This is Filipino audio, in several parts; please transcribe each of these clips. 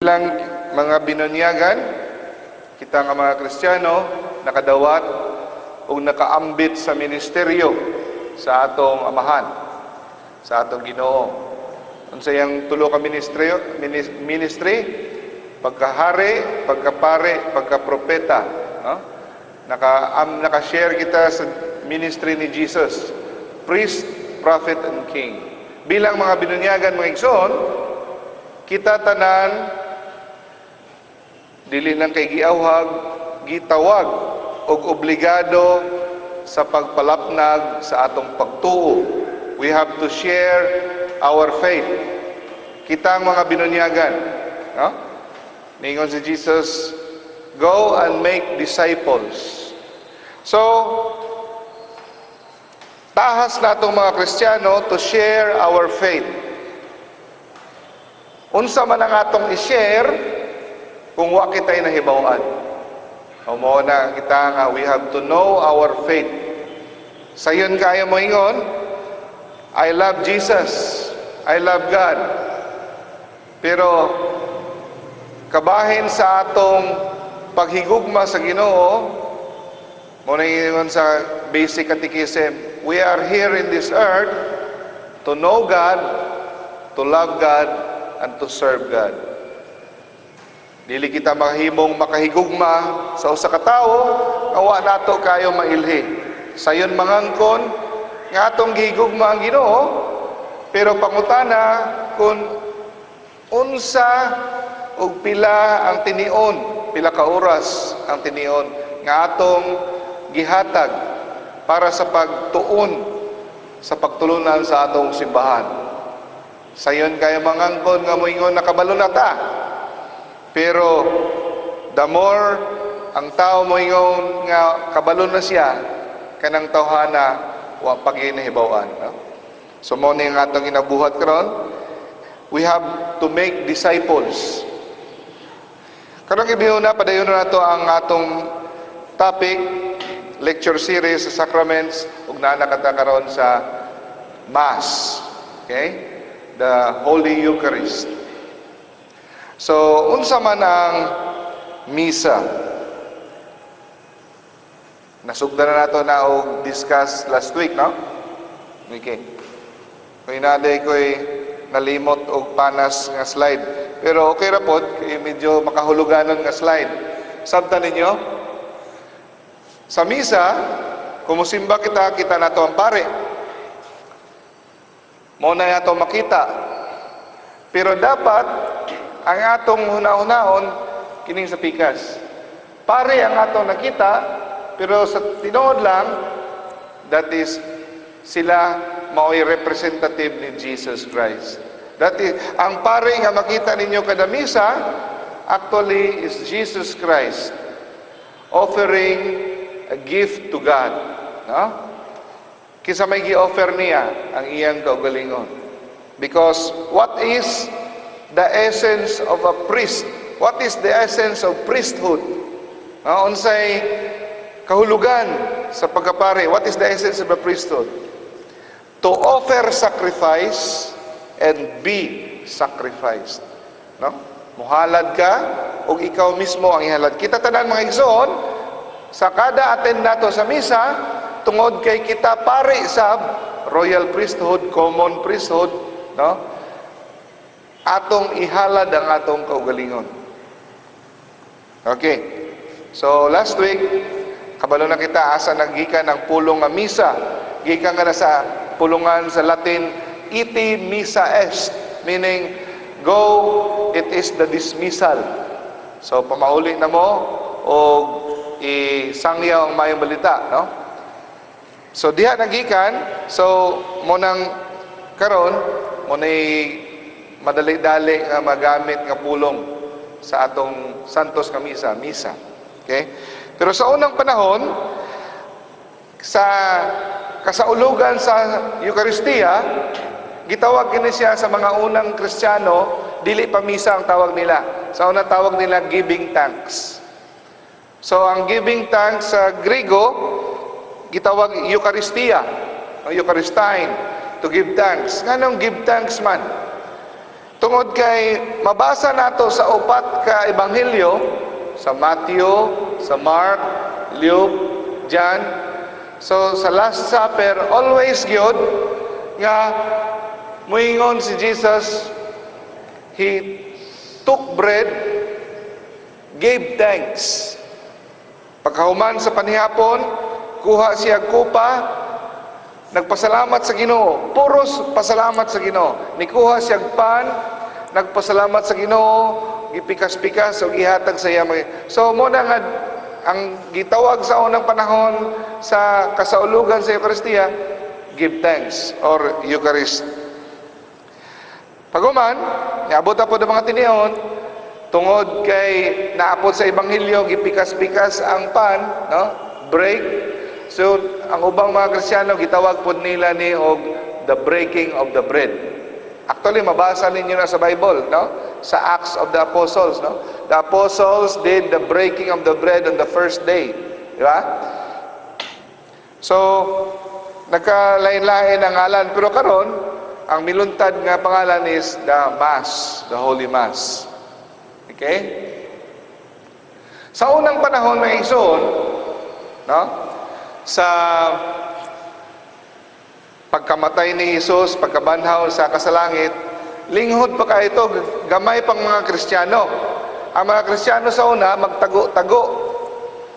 Bilang mga binunyagan, kita nga mga Kristiyano, nakadawat o nakaambit sa ministeryo sa atong amahan, sa atong Ginoo. Unsayang tulo ka ministry, pagkahari, pagkapare, pagkapropeta. No? Naka-share kita sa ministry ni Jesus, priest, prophet, and king. Bilang mga binunyagan, mga igsoon, kita tanan dili lang kay giawhag, gitawag og obligado sa pagpalapnag sa atong pagtuo. We have to share our faith. Kita ang mga binunyagan, no? Ningon si Jesus, go and make disciples. So, tahas natong mga Kristiyano to share our faith. Unsa man ang atong i-share kung wa kita'y nahibawan. Mao na kita nga, we have to know our faith. Sayon kaya mo ingon, I love Jesus, I love God. Pero kabahin sa atong paghigugma sa Ginoo, mo na ingon sa basic catechism, we are here in this earth to know God, to love God, and to serve God. Dili kita makahigugma sa usa ka tawo nga wa nato kayo mailhi. Sayon mangangkon nga atong gihigugma ang Ginoo, pero pangutana kung unsa ug pila ang tinion, pila ka oras ang tinion nga atong gihatag para sa pagtuon sa pagtulunan sa atong simbahan. Sayon kayo mangangkon nga moingon nakabalo na ta. Pero the more ang tao mo ingon nga kabalo na siya, kanang tawhana wa paginahibawan. No? So mo ni nga atong ginabuhat karon, we have to make disciples. Karong ibihuna padayon na nato ang atong topic, lecture series sa sacraments ug naa kata karon sa Mass. Okay? The Holy Eucharist. So, unsa man ang misa? Nasugdan na nato na og discuss last week, no? Okay. Kung inaday ko'y nalimot og panas nga slide. Pero okay ra pod, kay medyo makahuluganon nga slide. Sabtan ninyo? Sa misa, kumusimba kita nato ang pare. Mo na nato makita. Pero dapat ang atong huna-hunaon kining sa pikas. Pare ang atong nakita, pero sa tinuod lang, that is, sila mao'y representative ni Jesus Christ. That is, ang pare nga makita ninyo kada misa, actually is Jesus Christ offering a gift to God. No? Kisa may gi-offer niya ang iyang kaugalingon. Because what is the essence of a priest? What is the essence of priesthood? Unsay kahulugan sa pagkapare? What is the essence of a priesthood? To offer sacrifice and be sacrificed. No? Muhalad ka o ikaw mismo ang ihalad. Kita tanan mga igsoon, sa kada attend nato sa misa, tungod kay kita pare sa royal priesthood, common priesthood, no? Atong ihalad ang atong kaugalingon. Okay. So, last week, kabalo na kita asa naggikan ang pulong nga misa. Gikan ka na sa pulungan sa Latin, ite missa est, meaning, go, it is the dismissal. So, pamauli na mo, o isangyaw ang mayong balita, no? So, diha nagikan, so, munang karon, munay madali-dali nga magamit nga pulong sa atong santos nga misa. Okay? Pero sa unang panahon, sa kasaulugan sa Eucharistia, gitawag kini siya sa mga unang Kristiyano, dili pa misa ang tawag nila. Sa unang tawag nila, giving thanks. So, ang giving thanks sa Griego, gitawag Eucharistia, o Eucharistine, to give thanks. Nganong give thanks man? Tungod kay mabasa nato sa upat ka ebanghelyo, sa Matthew, sa Mark, Luke, John. So sa Last Supper, always gyud nga muingon si Jesus, He took bread, gave thanks. Pagkahuman sa panihapon, kuha siya kupa, nagpasalamat sa Ginoo. Puros pasalamat sa Ginoo. Nikuha siya pan, nagpasalamat sa Ginoo, gipikas-pikas o gihatag sa iya. So mo na nga ang gitawag sa unang panahon sa kasaulugan sa Eucharistia, give thanks or Eucharist. Paguman, niabot po ng mga tiniyon, tungod kay naapod sa ebanghelyo, gipikas-pikas ang pan, no? Break. So, ang ubang mga Kristiyano, gitawag po nila ni og the breaking of the bread. Actually, mabasa ninyo na sa Bible, no? Sa Acts of the Apostles, no? The Apostles did the breaking of the bread on the first day. Di ba? So, nagkalain-lain ang ngalan. Pero karon, ang miluntad nga pangalan is the Mass, the Holy Mass. Okay? Sa unang panahon na igsoon, no? Sa pagkamatay ni Jesus, pagkabanhaw sa kasalangit, linghod pa ka ito, gamay pang mga Kristiyano. Ang mga Kristiyano sa una, magtago-tago.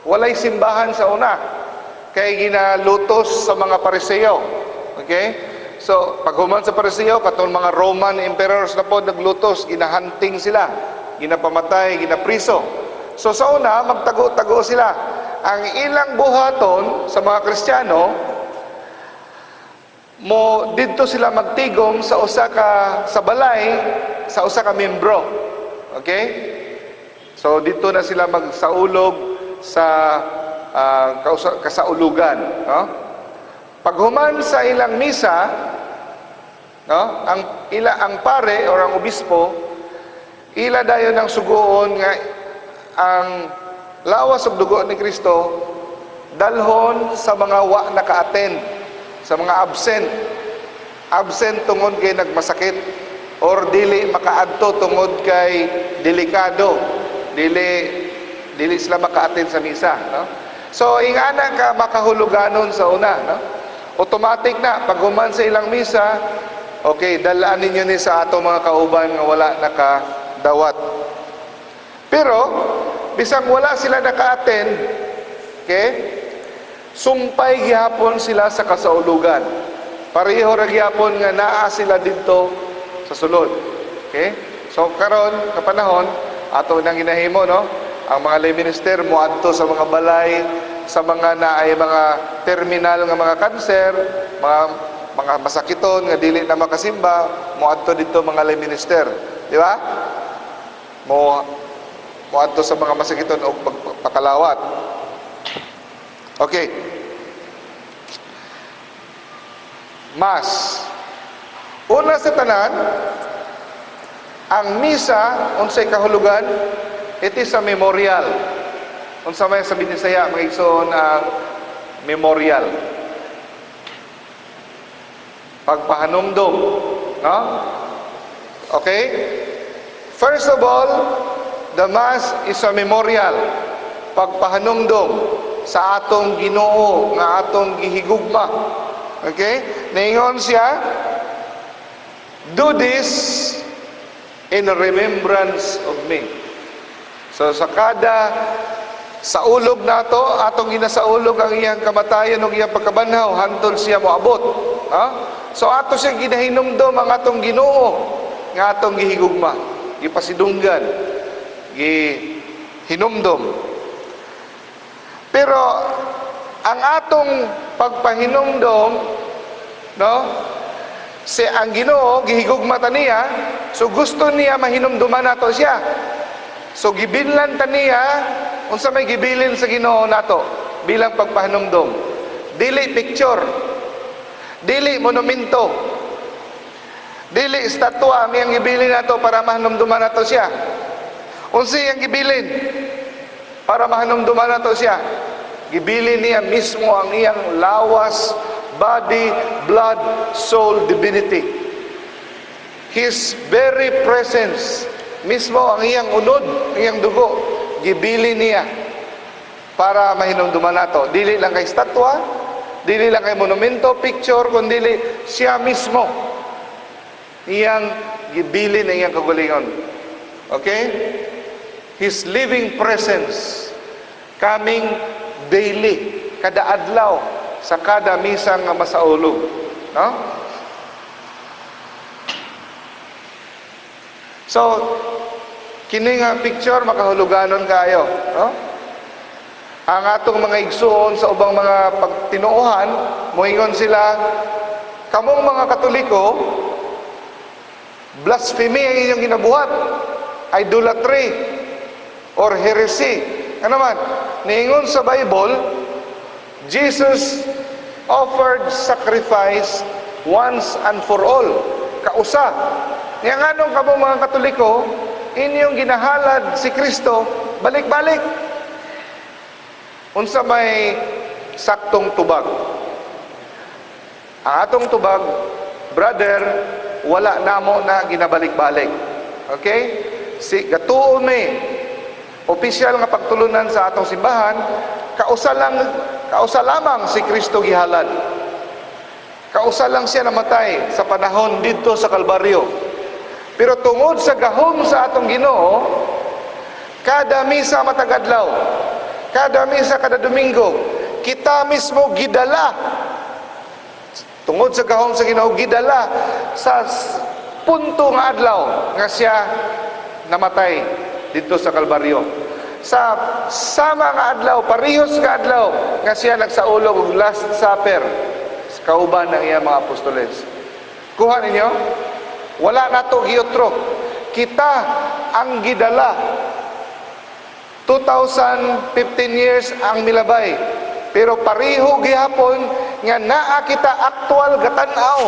Walay simbahan sa una. Kaya ginalutos sa mga Pariseo. Okay? So, paghuman sa Pariseo, katong mga Roman emperors na po naglutos, ginahunting sila, ginapamatay, ginapriso. So, sa una, magtago-tago sila. Ang ilang buhaton sa mga Kristiyano, mo dito sila magtigom sa usa ka sa balay, sa usa ka membro. Okay? So dito na sila magsaulog sa kasaulugan, no? Paghuman sa ilang misa, no? Ang pare or ang obispo, ila dayon ang suguon nga ang lawas ug dugo ni Kristo dalhon sa mga wa naka-attend, sa mga absent tungod kay nagmasakit or dili makaadto tungod kay delikado, dili sila maka-attend sa misa, no? So ingana ka makahuluganon sa una, no? Automatic na paghuman sa ilang misa, okay, dalaan ninyo ni sa ato mga kauban nga wala nakadawat. Pero bisang wala sila naka-attend, okay, sumpay gihapon sila sa kasaulugan. Pareho ra gihapon nga naa sila dito sa sulod. Okay? So karon nga panahon ato nang ginahimo, no? Ang mga lay minister moadto sa mga balay, sa mga naay mga terminal nga mga kanser, mga masakiton nga dili na makasimba, moadto dito mga lay minister, di ba? Moadto sa mga masakiton og pakalawat. Okay. Mas. Una sa tanan, ang misa, unsay kahulugan, it is a memorial. Unsa may sa Binisaya, mga igsoon ang memorial. Pagpahanumdum. No? Okay? First of all, the Mass is a memorial. Pagpahanumdum sa atong Ginoo nga atong gihigugma. Okay? Naingon siya, do this in remembrance of me. So sa kada saulog nato, atong ginasaulog ang iyang kamatayon ug iyang pagkabanhaw hantod siya moabot. Ha? So ato siya ginahinumdom ang atong Ginoo nga atong gihigugma, gipasidunggan, gihinumdom. Pero ang atong pagpahinumdom, no? Ang Ginoo gihigugma ta niya, so gusto niya mahinumduman nato siya. So gibilin ta niya, unsa may gibilin sa Ginoo nato bilang pagpahinumdom. Dili picture, dili monumento, dili estatwa ang iyang gibilin nato para mahinumduman nato siya. Unsay ang gibilin para mahinumduman nato siya? Gibilin niya mismo ang iyang lawas, body, blood, soul, divinity. His very presence, mismo ang iyang unod, ang iyang dugo, gibili niya para mahinumduman nato. Dili lang kay statwa, dili lang kay monumento, picture, kundi siya mismo. Iyang gibili na iyang kagalingon. Okay? His living presence coming daily, kada adlaw, sa kada misa nga masaulog. No? So, kini nga picture makahuluganon kayo, no? Ang atong mga igsuon sa ubang mga pagtinuohan, moingon sila, kamong mga Katoliko, blasphemy ang inyong ginabuhat, idolatry or heresy. Ano man, niingon sa Bible, Jesus offered sacrifice once and for all. Kausa. Nga nganong kamong mga Katoliko, inyong ginahalad si Kristo, balik-balik. Unsa may saktong tubag. Ang atong tubag, brother, wala namo na ginabalik-balik. Okay? Si gatuon may opisyal nga pagtulunan sa atong simbahan, kausa lamang si Kristo gihalad. Kausa lang siya namatay sa panahon dito sa Kalbaryo. Pero tungod sa gahom sa atong Ginoo, kada misa matag adlaw, kada misa kada Domingo, kita mismo gidala. Tungod sa gahom sa Ginoo, gidala sa punto nga adlaw nga siya namatay dito sa Kalbaryo. Sa sama nga adlaw, parehos nga adlaw nga siya nagsaulog og Last Supper sa kauban ng iyang mga apostoles. Kuha ninyo? Wala na to giotro. Kita ang gidala. 2015 years ang milabay. Pero pareho gihapon nga naa kita aktual gatan-aw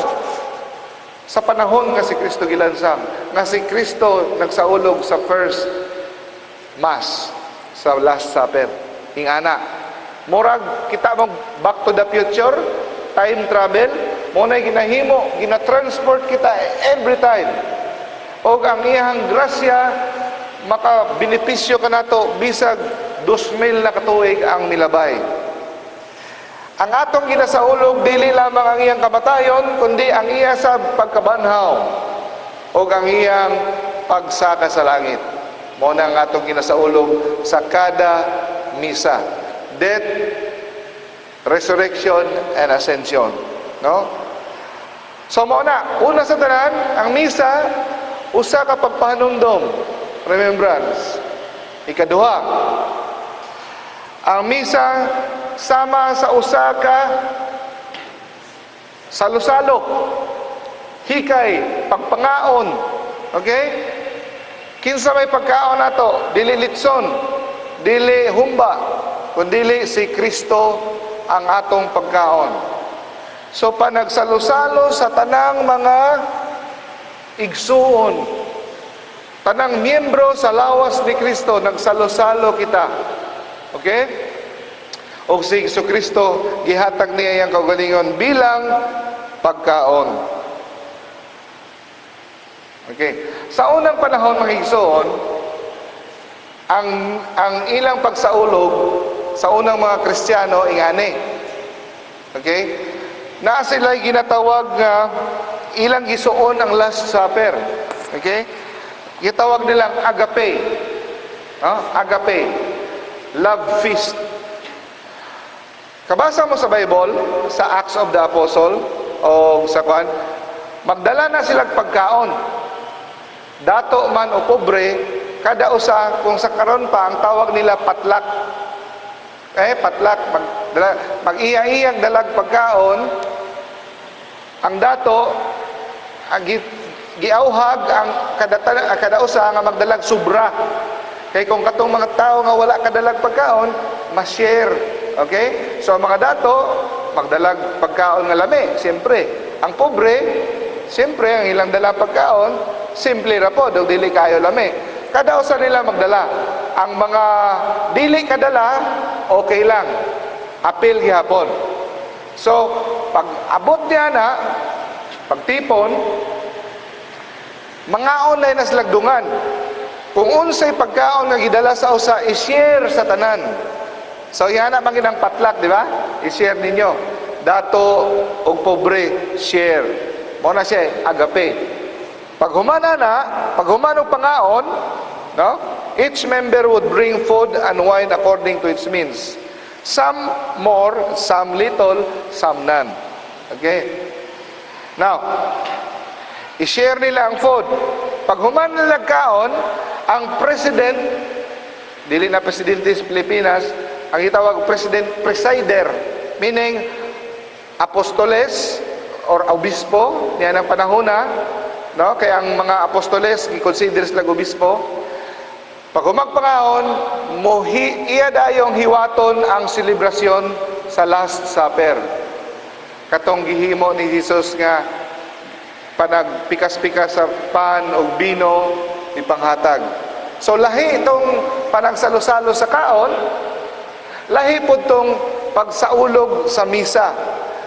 sa panahon nga si Kristo gilansang, nga si Kristo nagsaulog sa first Mass, sa Last Supper. Ingana, murag kita mo back to the future, time travel, muna ginahimo, ginatransport kita every time. O ang iyang grasya, makabenepisyo ka nato, bisag 2,000 na katuig ang milabay. Ang atong ginasaulog, dili lamang ang iyang kamatayon, kundi ang iya sa pagkabanhaw o ang iyang pagsaka sa langit. Muna ang atong ginasaulog sa kada misa. Death, resurrection, and ascension. No? So muna, una sa tanan, ang misa, usa ka pagpahanumdom, remembrance. Ikaduha, ang misa, sama sa usa ka salo-salo, hikay, pagpangaon. Okay? Kinsa may pagkaon nato, dili litson, dili humba, kundi si Kristo ang atong pagkaon. So panagsalo-salo sa tanang mga igsuon, tanang miyembro sa lawas ni Kristo, nagsalo-salo kita. Okay? O si Kristo gihatag niya iyang kaugalingon bilang pagkaon. Okay. Sa unang panahon mga igsoon, ang ilang pagsaulog sa unang mga Kristiyano ingani. Okay? Na sila ginatawag nga ilang gisuon ang Last Supper. Okay? Gitawag nilang agape. Agape. Love feast. Kabasa mo sa Bible, sa Acts of the Apostle, o sa kwan, magdala na silang pagkaon. Dato man o pobre, kada usa, kung sa karon pa, ang tawag nila patlak. Patlak, mag-iya-iyang dalag pagkaon, ang dato, giauhag ang kada usa nga magdalag sobra. Kay kung katong mga tao nga wala kadalag pagkaon, ma-share. Okay? So, ang mga dato, magdalag pagkaon nga lami, siyempre. Ang pobre, siyempre, ang ilang dala pagkaon, simple ra po, daw dili kayo lami. Kada usa nila magdala. Ang mga dili kadala, okay lang. Apil gihapon. So, pag abot niya na, pagtipon, Mangaon na naslagdungan. Kung unsay pagkaon nga gidala sa usa, i-share sa tanan. So yan na manginang patlak, di ba? I-share ninyo. Dato og pobre, share. Mo na siya agape. Pag humanong pangaon, no? Each member would bring food and wine according to its means. Some more, some little, some none. Okay? Now, i-share nila ang food. Pag humanong nagkaon, ang president, dili na presidente sa Pilipinas, ang itawag presider, meaning apostoles or obispo, niya ng panahon na, no? Kaya ang mga apostoles, i-consider sila obispo. Pag humagpangaon, iya dayong hiwaton ang selebrasyon sa Last Supper. Katong gihimo ni Jesus nga, panagpikas-pikas sa pan o bino, ipanghatag. So lahi itong panagsalo-salo sa kaon, lahi po itong pagsaulog sa misa,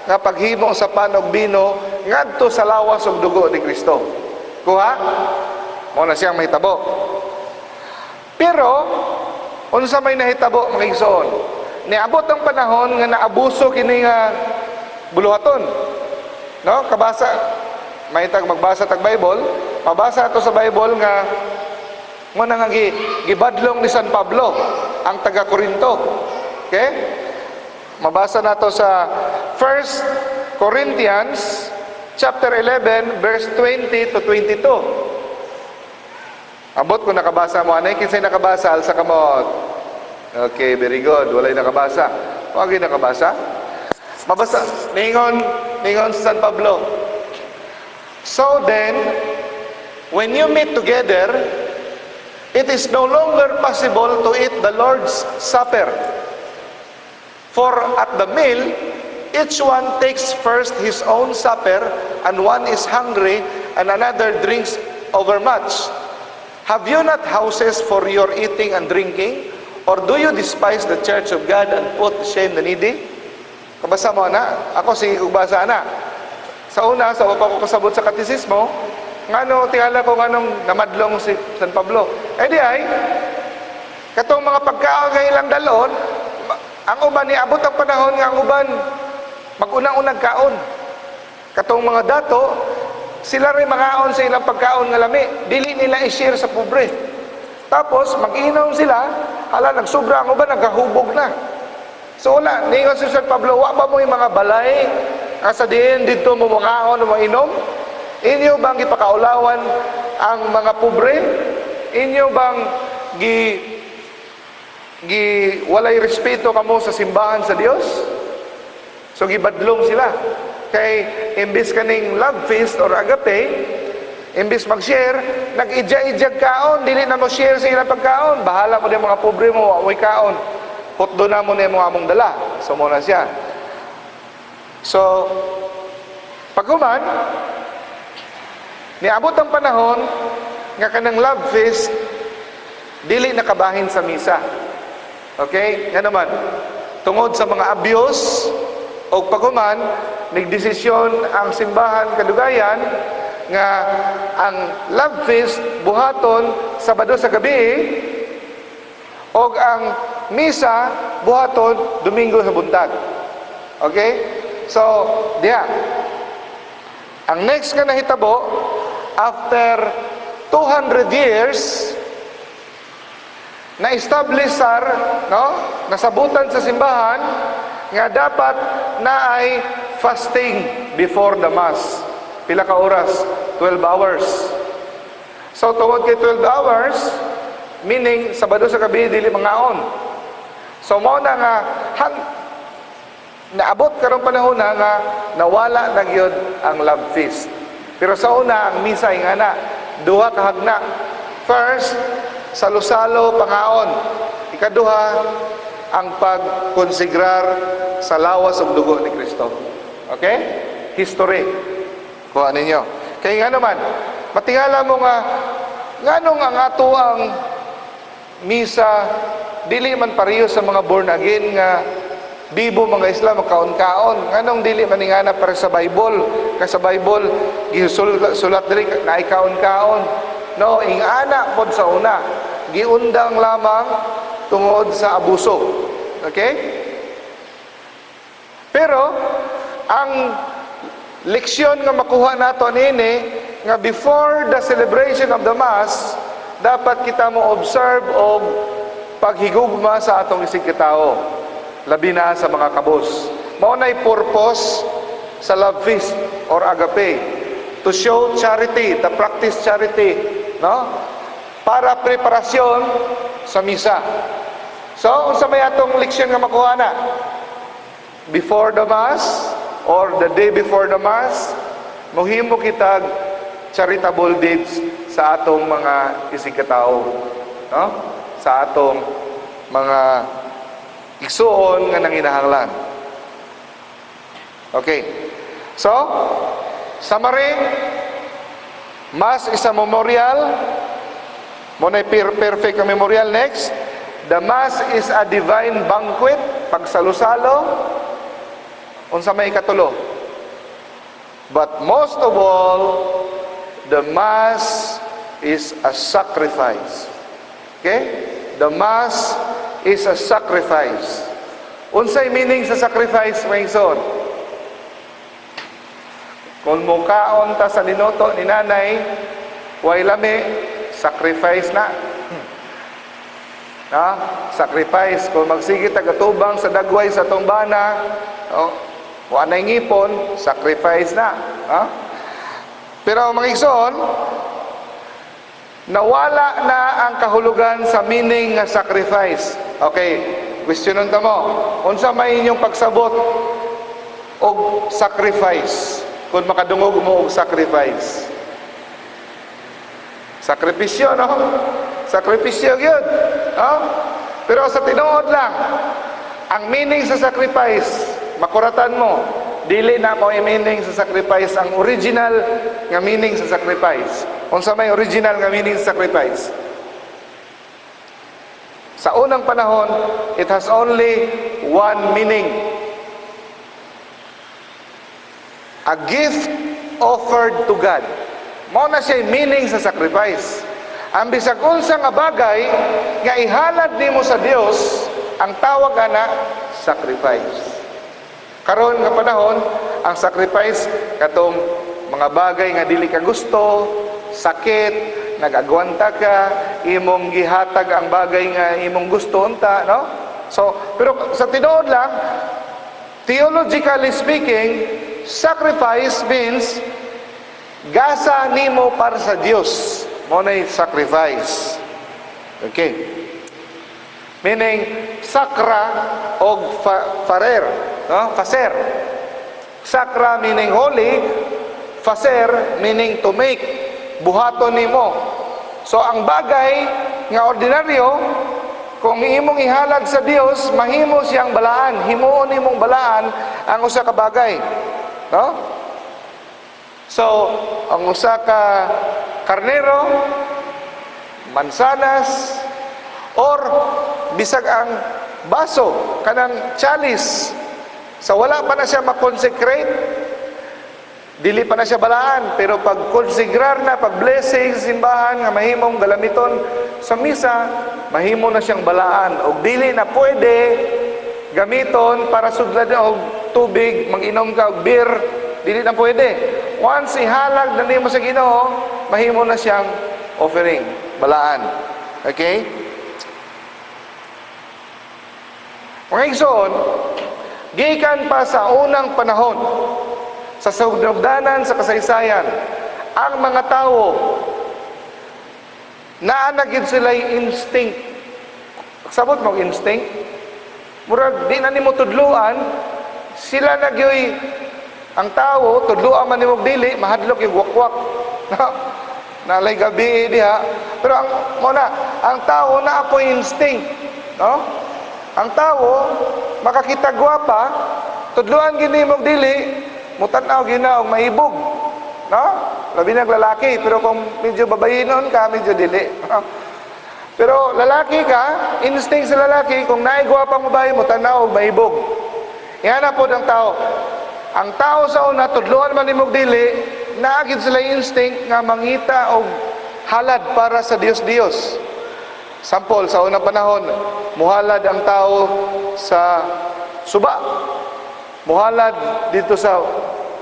nga paghimo sa pan o bino, ngadto sa lawas og dugo ni Kristo. Kuha? Mo na siyang mahitabo. Pero, unsa may nahitabo mga igsoon? Niabot ang panahon nga naabuso kini nga buluhaton. No? Kabasa, may magbasa tag Bible, mabasa ato sa Bible nga mo nang gibadlong ni San Pablo ang taga Corinto. Okay? Mabasa nato sa 1 Corinthians chapter 11 verse 20 to 22. Abot ko nakabasa mo anay kinsay nakabasa alsa kamot. Okay, very good. Walay nakabasa. Wag nakabasa. Mabasa ningon sa San Pablo. So then, when you meet together, it is no longer possible to eat the Lord's Supper. For at the meal, each one takes first his own supper, and one is hungry, and another drinks overmuch. Have you not houses for your eating and drinking? Or do you despise the church of God and put to shame the needy? Kabasa mo na? Ako sige kong basa na. Sa una, sa upa ko kasabot sa katisismo, ngano, tingala ko nganong namadlong si San Pablo. Di ay, katong mga pagkaon ng ilang dalon, ang uban niabot ang panahon nga ang uban, mag-unang-unang kaon. Katong mga dato, sila rin mangaon sa ilang pagkaon nga lami, dili nila i-share sa pobre. Tapos, mag-inom sila, hala, nagsubra ang uban, nagkahubog na. So wala, ningon si San Pablo, wa ba mo yung mga balay, asa diin dito mo mangaon o mainom? Inyo bang ipakaulawan ang mga pobre? Inyo bang walay respeto kamo sa simbahan sa Dios? So gibadlong sila. Kay imbis kaning love feast or agape, imbis mag-share, nag-idya-idyag kaon, dili na mo share sa ilang pagkaon. Bahala mo din mga pobre mo, amoy kaon. Hotdo na mo na yung mga among dala. So muna siya. So, paghuman, niabot ang panahon nga kanang love feast dili nakabahin sa misa. Okay? Nga naman, tungod sa mga abuse o paghuman, nagdesisyon ang simbahan kadugayan nga ang love feast buhaton Sabado sa gabi o ang misa buhaton Domingo sa buntag. Okay? So, diya. Ang next nga nahitabo, after 200 years, na-establish no? Nasabutan sa simbahan, nga dapat na ay fasting before the Mass. Pila ka oras? 12 hours. So, tungod kay 12 hours, meaning, Sabado sa gabi, dili mangaon. So, mo na nga, naabot karong panahon na nga nawala na gyud ang love feast. Pero sa una ang misa nga na duha ka hagna. First, salo-salo pangaon. Ikaduha, ang pagkonsigrar sa lawas ug dugo ni Kristo. Okay? History. Kuha ninyo. Kaya nga naman, matingala mo nga nganong ang ato ang misa dili man pareho sa mga born again nga Bibo mga Islam makaon-kaon. Nganong dili maningana para sa Bible? Kasi sa Bible gisulat diri na ikaon-kaon. No, ingana pod sa una. Giundang lamang tungod sa abuso. Okay? Pero ang leksyon nga makuha nato nini nga before the celebration of the Mass, dapat kita mo observe og paghigugma sa atong isig katao. Labi na sa mga kabos. Mao nay purpose sa love feast or agape, to show charity, to practice charity, no? Para preparasyon sa misa. So, unsa may atong leksyon nga makuha na? Before the Mass or the day before the Mass, mohimo kita charitable deeds sa atong mga isig katao, no? Sa atong mga igsuon nga nanginahanglan. Okay. So, summary, Mass is a memorial. Muna perfect na memorial. Next, the Mass is a divine banquet. Pagsalo-salo. Unsa may ikatulo. But most of all, the Mass is a sacrifice. Okay? The Mass is a sacrifice. Unsay meaning sa sacrifice, mga igsoon? Kung mukaon ta sa linoto ni nanay, way lami, sacrifice na. Ha? Sacrifice. Kung magsigit tagatubang sa dagway sa tombana, wa nay ngipon, sacrifice na. Ha? Pero mga igsoon, nawala na ang kahulugan sa meaning nga sacrifice. Okay, questionon ta mo. Unsa may inyong pagsabot og sacrifice? Kung makadungog mo og sacrifice. Sakripisyo, no? Sakripisyo yun. No? Pero sa tinuod lang, ang meaning sa sacrifice, makuratan mo, dili na mo yung meaning sa sacrifice, ang original nga meaning sa sacrifice. Unsa may original nga meaning sa sacrifice? Sa unang panahon, it has only one meaning. A gift offered to God. Mao na siya meaning sa sacrifice. Ang bisag unsa nga bagay nga ihalad nimo sa Dios, ang tawag ana sacrifice. Karon nga panahon, ang sacrifice katong mga bagay nga dili ka gusto, sakit, nagagwanta ka, imong gihatag ang bagay nga imong gusto unta, no? So, pero sa tinuod lang, theologically speaking, sacrifice means gasa nimo para sa Dios. Mo na sacrifice. Okay. Meaning sakra og farer, no? Faser. Sakra meaning holy, faser meaning to make. Buhaton nimo. So ang bagay nga ordinaryo, kung imong ihalad sa Dios, mahimo siyang balaan, himuon nimong balaan ang usa ka bagay. No? So, ang usa ka karnero, mansanas, or bisag ang baso, kanang chalice, sa wala pa na siya makonsecrate, dili pa na siya balaan, pero pag konsigrar na, pag blessing sa simbahan nga mahimong galamiton sa misa, mahimo na siyang balaan. O dili na pwede gamiton para sudlan og tubig, mag-inom ka og beer, dili na pwede. Once ihalag na nimo sa Ginoo, mahimo na siyang offering, balaan. Okay? Mga igsoon, gikan pa sa unang panahon, sa sugdanan sa kasaysayan, ang mga tao naanagid sila instinct. Sabot mo instinct? Murag di na nimo tudluan, sila nagyoy ang tao, tudluan man nimo dili, mahadlok yung wakwak. Nalay gabi diha. Pero ang tao na po instinct, no? Ang tao makakita gwapa, tudluan gini mo dili, mutanaw ginaw maibog, no? Labi ng lalaki, pero kung medyo babayinon ka, medyo dili. Pero lalaki ka, instinct sa lalaki, kung naigwa pang babae, mutanaw maibog. Yan na po ang tao. Ang tao sa una, tudloan man nimog dili, naagid sila instinct nga mangita o halad para sa Dios-Dios. Sample, sa unang panahon, muhalad ang tao sa suba. Muhalad dito sa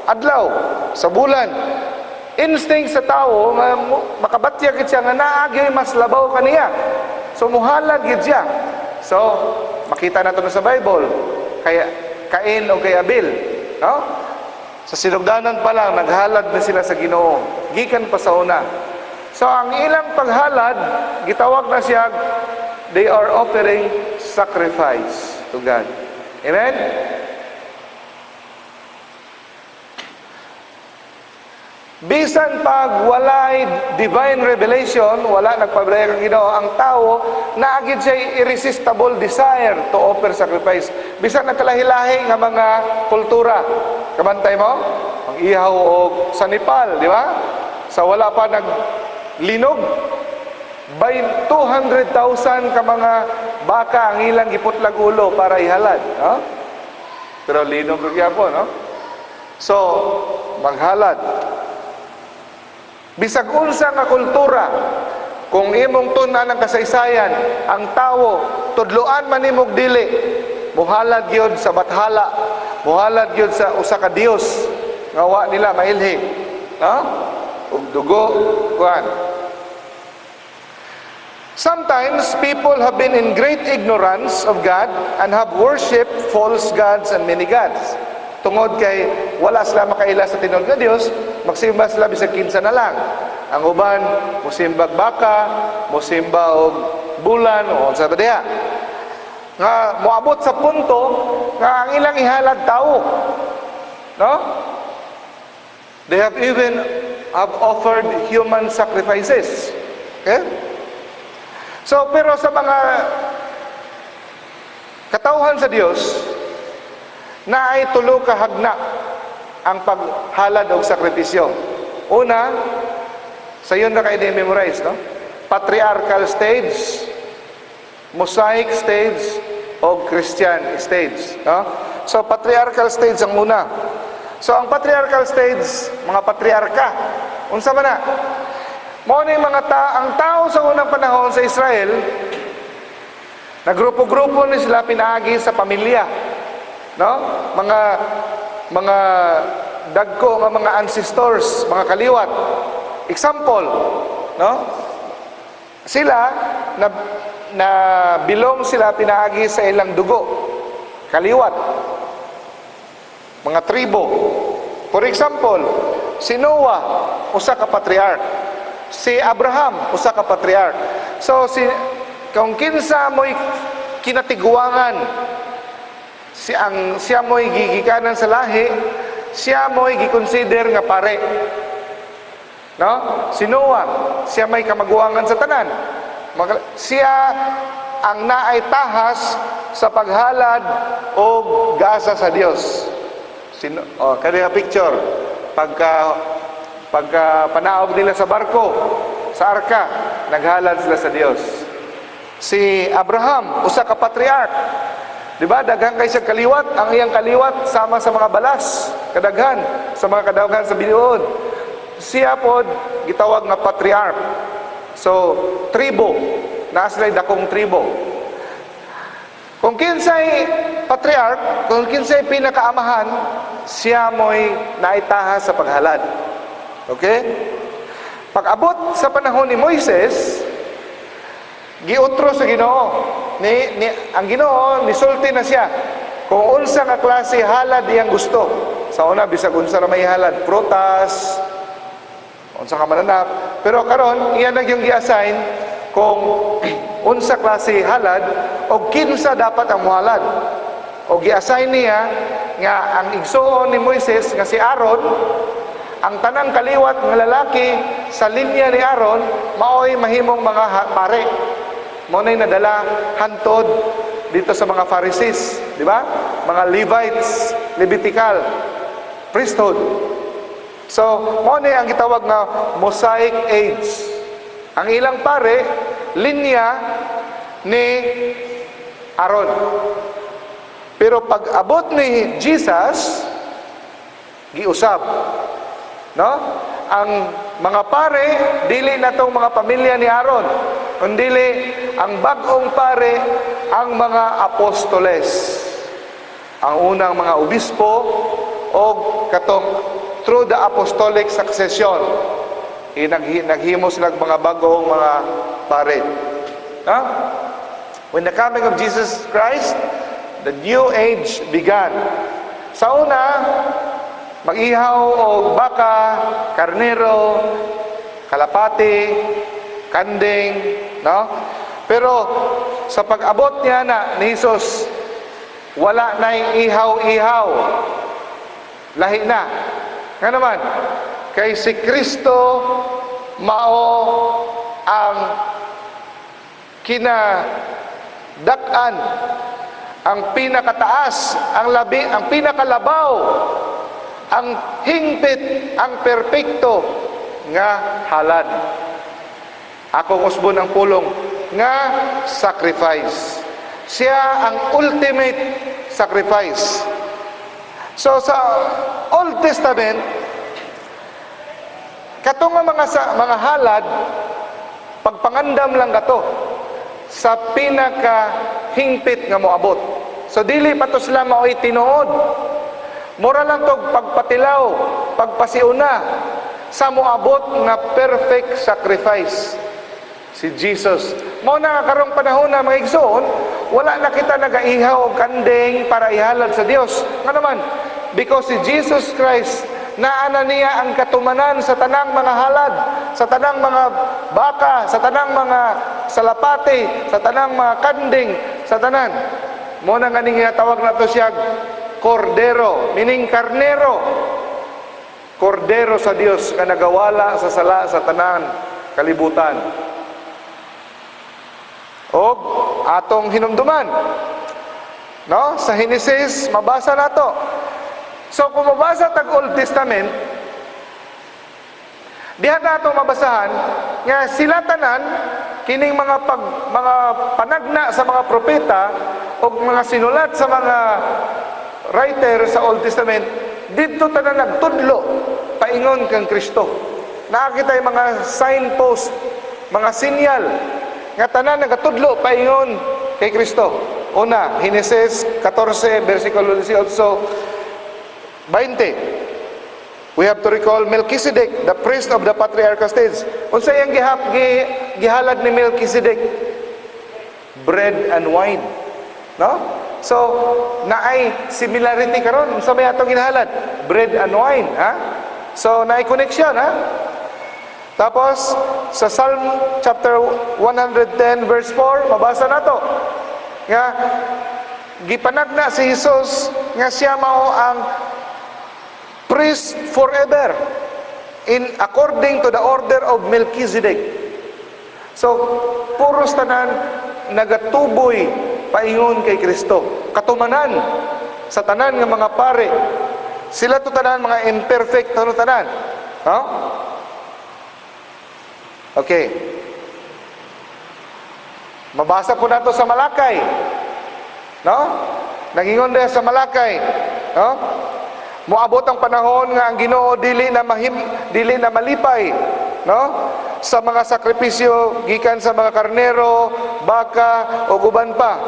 adlaw, sa bulan. Instinct sa tao, makabatya gid siya nga naagi mas labaw kaniya. So muhalad gid siya. So, makita nato sa Bible, kaya Cain o kay Abel, no? Sa sinugdanan pa lang, naghalad na sila sa Ginoo. Gikan pa sa una. So, ang ilang paghalad, gitawag na siya, they are offering sacrifice to God. Amen? Bisan pag walay divine revelation, wala nagpabalaya kang Ginoo, ang tao, naagid siya irresistible desire to offer sacrifice. Bisan nagkalahi-lahi nga mga kultura. Kabantay mo? Ang ihaw o sa Nepal, di ba? Sa wala pa naglinog, by 200,000 ka mga baka ang ilang giputlag ulo para ihalad. No? Pero linog kaya po, no? So, maghalad. Bisag unsa nga kultura, kung imong tunan ng kasaysayan, ang tao, tudloan man imong dili, muhalad gyud sa bathala, muhalad gyud sa usa ka Dios, nga wa nila mailhi. No? Ug dugo, kuan. Sometimes people have been in great ignorance of God and have worshipped false gods and many gods. Tungod kay wala sila makaila sa tinuod nga Dios, magsimba sila bisag kinsa na lang. Ang uban mosimbag baka, mosimba og bulan o unsa ba diha. Nga moabot sa punto nga ang ilang ihalad tao. No? They have even offered human sacrifices. Okay? So, pero sa mga katauhan sa Dios, na ay tulo ka hagna ang paghalad og sakripisyo. Una, sa yun na kayo memorize, no? Patriarchal stage, Mosaic stage, o Christian stage. No? So, patriarchal stage ang una. So, ang patriarchal stage, mga patriarka, unsa man na? Mao ni mga ang tao sa unang panahon sa Israel, nagrupo-grupo ni sila pinaagi sa pamilya. No? Mga dagko nga mga ancestors, mga kaliwat. Example, no? Sila na bilong sila pinaagi sa ilang dugo. Kaliwat. Mga tribo. For example, si Noah, usa ka patriarch. Si Abraham, usa ka patriarch. So kung kinsa mo'y kinatiguangan, siya mo'y gigikanan sa lahi, siya mo'y gikonsider nga pare. No? Si Noah, siya may kamaguangan sa tanan. Siya ang naay tahas sa paghalad o gasa sa Dios. Kaya picture, pagka panaog nila sa barko, sa arka, naghalad sila sa Dios. Si Abraham, usa ka patriarch. Diba, daghan kay siya kaliwat, ang iyang kaliwat sama sa mga balas, kadaghan, sa mga kadaghan sa binuod. Siya po, gitawag nga patriarch. So, tribo, naaslay dakong tribo. Kung kinsay patriarch, kung kinsay pinakaamahan, siya mo'y naitaha sa paghalad. Okay? Pag-abot sa panahon ni Moises, giutro sa Ginoo. Ang Ginoo, nisulti na siya. Kung unsa nga klase halad iyang gusto. Sa una, bisag unsa na may halad, prutas, unsa ka mananap. Pero karon iyan ang yung gi-assign kung unsa klase halad o kinsa dapat ang muhalad. O gi-assign niya nga ang igsuon ni Moises nga si Aaron, ang tanang kaliwat ng lalaki sa linya ni Aaron, maoy mahimong mga pare. Mo na'y nadala hantod dito sa mga Pharisees, di ba? Mga Levites, Levitical, priesthood. So, mo na'y ang gitawag na Mosaic age. Ang ilang pare, linya ni Aaron. Pero pag abot ni Jesus, giusab, no? Ang mga pare dili na tong mga pamilya ni Aaron, kundi ang bagong pare ang mga apostoles, ang unang mga obispo, o katong through the apostolic succession naghimo sila mga bagong mga pare. Huh? When the coming of Jesus Christ, the new age began. Sa una, mag-ihaw o baka, karnero, kalapati, kanding, no? Pero sa pag-abot niya na ni Jesus, wala na yung ihaw-ihaw. Lahi na. Nga naman, kay si Kristo mao ang kinadakan, ang pinakataas, ang pinakalabaw, ang hingpit, ang perpekto nga halad. Akong usbon ang pulong nga sacrifice. Siya ang ultimate sacrifice. So sa Old Testament, katong mga halad, pagpangandam lang kato sa pinaka-hingpit nga moabot. So dili pa to sila mao'y tinuod. Mura lang to pagpatilaw, pagpasiuna sa moabot nga perfect sacrifice. Si Jesus. Mao na karong panahon na mga igsoon, wala na kita nagaihaw og kanding para ihalad sa Dios. Nga naman, because si Jesus Christ naana niya ang katumanan sa tanang mga halad, sa tanang mga baka, sa tanang mga salapati, sa tanang mga kanding, sa tanan. Mo na nga ning tawag na to siya Cordero, meaning karnero. Cordero sa Dios nga nagawala sa sala sa tanan kalibutan. O atong hinumduman, no? Sa Genesis mabasa nato. So kung mabasa tag Old Testament, diha nato mabasahan nga sila tanan kining mga panagna sa mga propeta o mga sinulat sa mga writer sa Old Testament, dito tanan nagtudlo paingon kang Kristo. Nakakita yung mga signpost, mga sinyal nga tanan nagatudlo paingon kay Kristo. Una, Genesis 14 versikulo 18, 20. We have to recall Melchizedek, the priest of the patriarchal stage. Unsa yang gihalad ni Melchizedek? Bread and wine. No? So, naay similarity karon unsa may atong ginahalad? Bread and wine, ha? So, naay connection, ha? Tapos sa Psalm chapter 110 verse 4, mabasa nato nga gipanagna si Jesus nga siya mao ang priest forever in according to the order of Melchizedek. So puros tanan nagatuboy paingon kay Kristo. Katumanan sa tanan nga mga pare. Sila to tanan mga imperfect tanan. No? Okay. Mabasa po nato sa Malakay. No? Nagingon din sa Malakay. No? Moabot ang panahon nga ang Ginoo dili na malipay, no? Sa mga sakripisyo gikan sa mga karnero, baka o uban pa.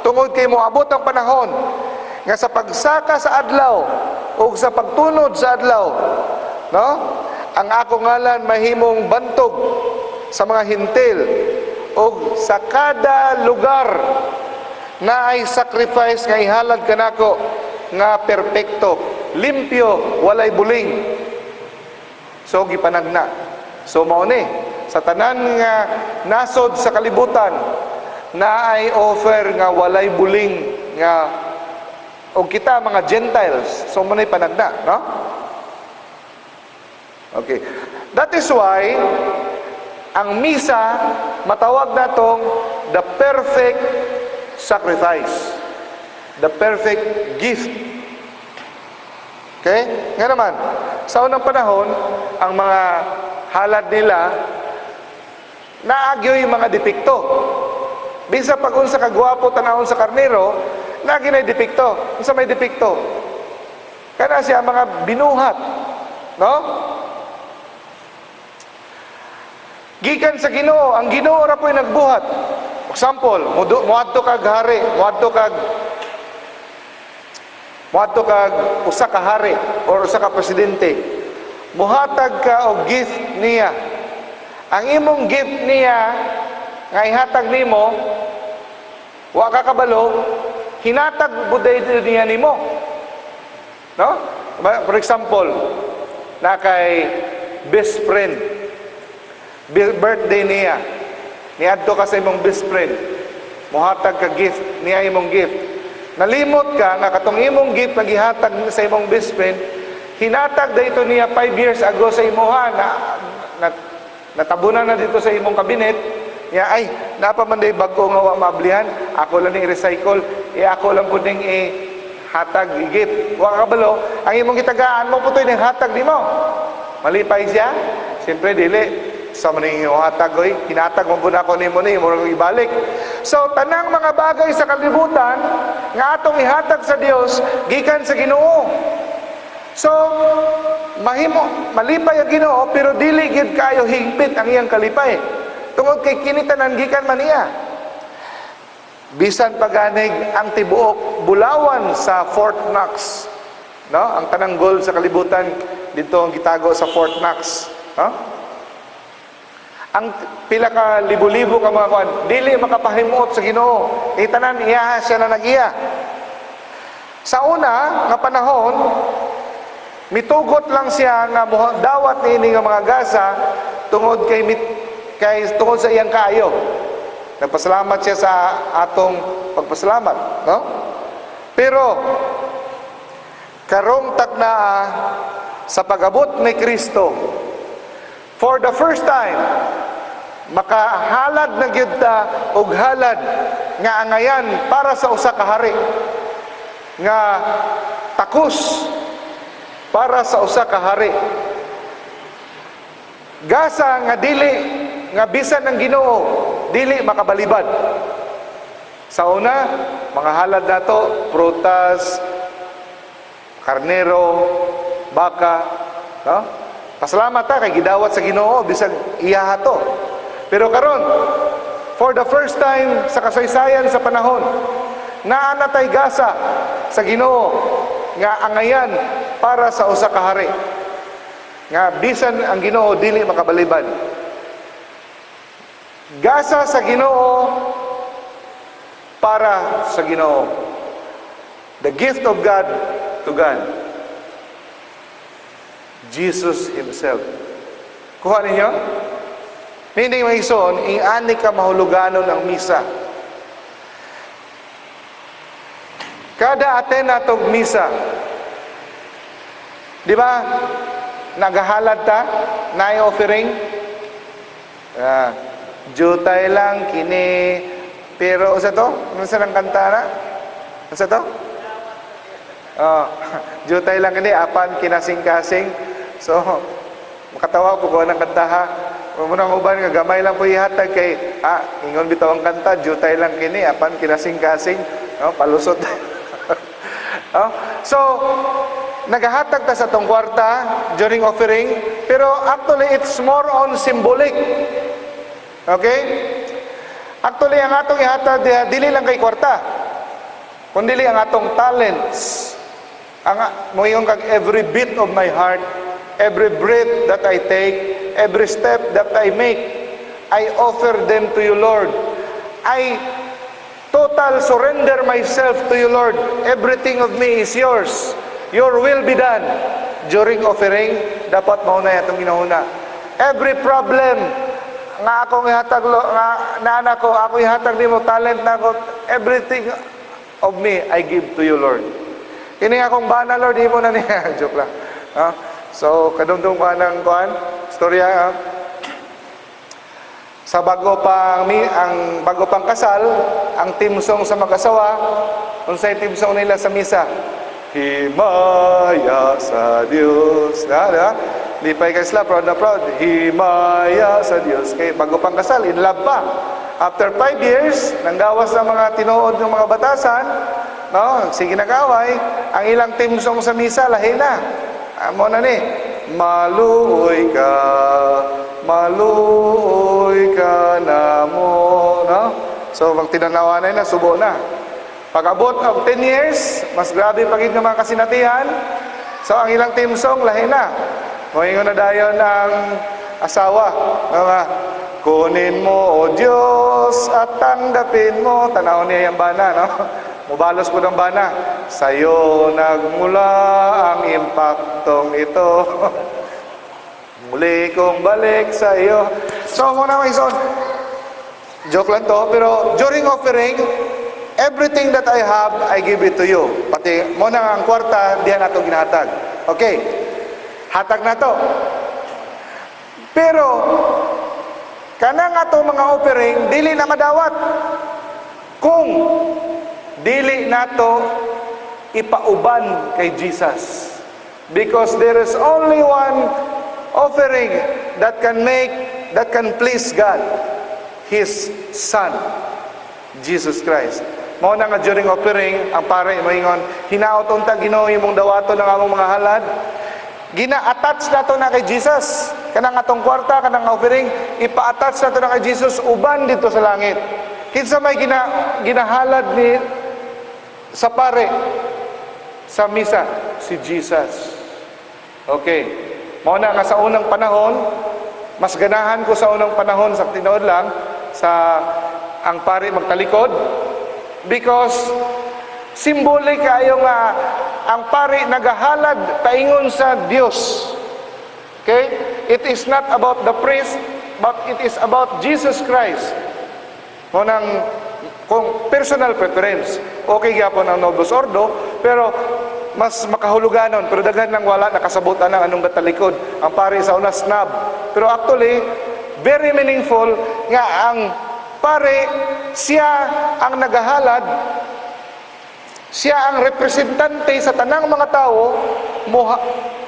Tungod kay moabot ang panahon nga sa pagsaka sa adlaw o sa pagtunod sa adlaw, no? Ang ako ngalan mahimong bantog sa mga hintil o sa kada lugar na ay sacrifice nga ihalad kanako nga perpekto, limpyo, walay buling. So gipanagna. So mao ni sa tanan nga nasod sa kalibutan na ay offer nga walay buling nga o kita mga Gentiles. So mao ni panagna, no? Okay. That is why ang misa matawag natong the perfect sacrifice, the perfect gift. Okay? Nga naman, sa unang panahon, ang mga halad nila naagyo yung mga depekto. Bisa pag unsa kagwapo tanawon sa karnero, Nagi na depekto. Unsa may depekto? Kana siya mga binuhat, no? Gikan sa Ginoo, ang Ginoo ra po'y nagbuhat. Example, muadto kag hari, muadto kag usa ka hari or usa ka presidente. Muhatag ka og gift niya. Ang imong gift niya nga ihatag nimo, wa ka kabalo, hinatag buday niya nimo. No? For example, na kay best friend, birthday niya, niadto ka sa imong best friend, muhatag ka gift niya, imong gift. Nalimot ka nga katong imong gift na gihatag sa imong best friend, hinatag dito niya 5 years ago sa imuha na natabunan na dito sa imong kabinet niya. Ay, napaman day bago nga wa maablihan, ako lang ni recycle, ako lang pud ning hatag gift. Wa kabalo, ang imong gitagaan mo putoy ning hatag nimo. Malipay siya? Siyempre dili. Sa maning hatag oy, hinatag mo pud ako nimo ni mo ibalik. So tanang mga bagay sa kalibutan nga atong ihatag sa Dios gikan sa Ginoo. So malipay ang Ginoo pero dili gid kayo higpit ang iyang kalipay. Tungod kay kini tanan gikan man niya. Bisan paganig ang tibuok bulawan sa Fort Knox, no? Ang tanang gold sa kalibutan dito ang gitago sa Fort Knox, no? Ang pila ka libo-libo ka mga kuan, dili makapahimuot sa Ginoo. Tanan iya siya na nag-iya. Sa una nga panahon, mitugot lang siya nga dawat niini nga mga gasa tungod tungod sa iyang kaayo. Nagpasalamat siya sa atong pagpasalamat, no? Pero karong taknaa sa pag-abot ni Kristo, for the first time, makahalad na gyud ta og halad nga angayan para sa usa ka hari, nga takos para sa usa ka hari. Gasa nga dili nga bisan ng Ginoo dili makabalibad. Sa una, mga halad nato prutas, karnero, baka, no? Pasalamat ta kay gidawat sa Ginoo bisag iya to. Pero karon, for the first time sa kasaysayan sa panahon, naa na tay gasa sa Ginoo nga angayan para sa usa ka hari. Nga bisan ang Ginoo dili makabalibad. Gasa sa Ginoo para sa Ginoo. The gift of God to God. Jesus Himself. Kuha ninyo? Hindi mo ison, iani ka mahuluganon ang misa. Kada aten natog misa, di ba, nagahalad ta, naay offering, jutay lang, kini, pero usa to? Ano sa nang kanta na? Usa to? Jutay lang kini, apan kinasing-kasing. So, makatawa po ko ng kanta ha. Munang uban nga gamay lang po ihatag kay ingon bitaw ang kanta, jutay lang kini, apan kinasing-kasing, no, palusot. So, nagahatag ta sa tong kwarta during offering, pero actually it's more on symbolic. Okay? Actually ang atong ihatag dili lang kay kwarta, kundi ang atong talents. Ang moingon kag every beat of my heart, every breath that I take, every step that I make, I offer them to you, Lord. I total surrender myself to you, Lord. Everything of me is yours. Your will be done. During offering, dapat mauna atong ginahuna. Every problem nga akong ihatag, nga nana ko, ako ihatag nimo, talent na ko, everything of me, I give to you, Lord. Kini akong bana, Lord, di mo na niya. Joke lang. So, kadungdung ka ng kuhan, storya, sa bago pang kasal, ang team song sa mag-asawa, unsay team song nila sa misa? Himaya sa Diyos. Diba? Lipay ka sila, proud na proud. Himaya sa Diyos. Kaya bago pang kasal, in love pa. After 5 years, nanggawas ng mga tinuod ng mga batasan, no? Sige nag-away, ang ilang team song sa misa, lahi na. Amo na ni, maluoy ka na mo, no? So, pag tinanawa na subo na. Pag abot of 10 years, mas grabe pagid ng mga kasinatihan. So, ang ilang team song, lahi na. Moingon na dayon ang asawa, mga, kunin mo, O Diyos, at tanggapin mo. Tanaw niya yung bana, no? Mubalos po ng bana. Sa'yo nagmula ang impaktong ito. Muli kong balik sa'yo. So, muna mga ison, joke lang to, pero during offering, everything that I have, I give it to you. Pati, muna ang kwarta, diyan nato ginahatag. Okay, hatag na to. Pero, kanang ato mga offering, dili na madawat. Kung dili nato ipauban kay Jesus. Because there is only one offering that can please God. His Son, Jesus Christ. Mao na nga during offering, ang pare moingon, hinaot unta Ginoo imong dawaton ng among mga halad. Gina-attach nato na kay Jesus. Kanang atong kwarta, kanang offering, ipa-attach nato na kay Jesus uban dito sa langit. Kinsa may ginahalad ni sa pare sa misa, si Jesus. Okay. Mao na nga sa unang panahon, mas ganahan ko sa unang panahon sa tinuod lang sa ang pare magtalikod because symbolic kayo nga ang pare nagahalad paingon sa Dios. Okay? It is not about the priest, but it is about Jesus Christ. Mao nang kung personal preference. Okay gyapon ang Novus Ordo, pero mas makahuluganon, pero daghan nang wala nakasabutan ng anong gatalikod. Ang pare sa una snub. Pero actually, very meaningful nga ang pare, siya ang nagahalad, siya ang representante sa tanang mga tao,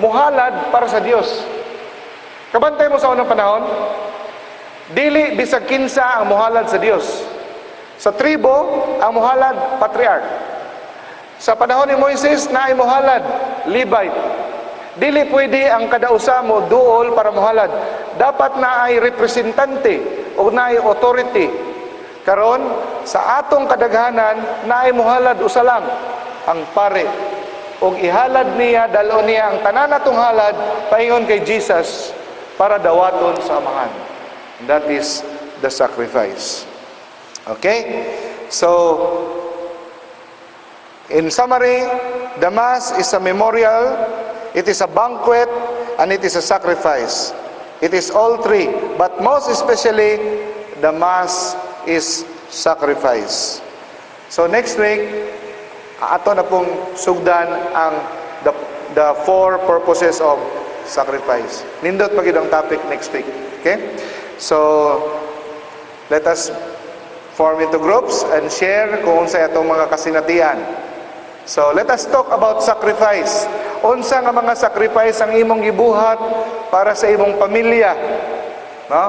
muhalad para sa Dios. Kabantay mo sa unang panahon, dili bisag kinsa ang muhalad sa Dios. Sa tribo, ang muhalad, patriarch. Sa panahon ni Moises, na ay muhalad, Levite. Dili pwede ang kadausa mo duol para muhalad. Dapat na ay representante o na ay authority. Karon, sa atong kadaghanan, na ay muhalad usa lang, ang pare. O ihalad niya, dalon niya ang tanan natong halad, paingon kay Jesus, para dawaton sa amahan. That is the sacrifice. Okay? So, in summary, the Mass is a memorial, it is a banquet, and it is a sacrifice. It is all three. But most especially, the Mass is sacrifice. So next week, ato na pong sugdan ang the four purposes of sacrifice. Nindot pagid ang topic next week. Okay? So, let us form into groups and share kung unsa atong mga kasinatian. So, let us talk about sacrifice. Unsa nga mga sacrifice ang imong gibuhat para sa imong pamilya? No?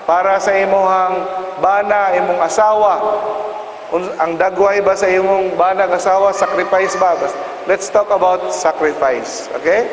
Para sa imong bana, imong asawa. Ang dagway ba sa imong bana, asawa, sacrifice ba? Let's talk about sacrifice. Okay?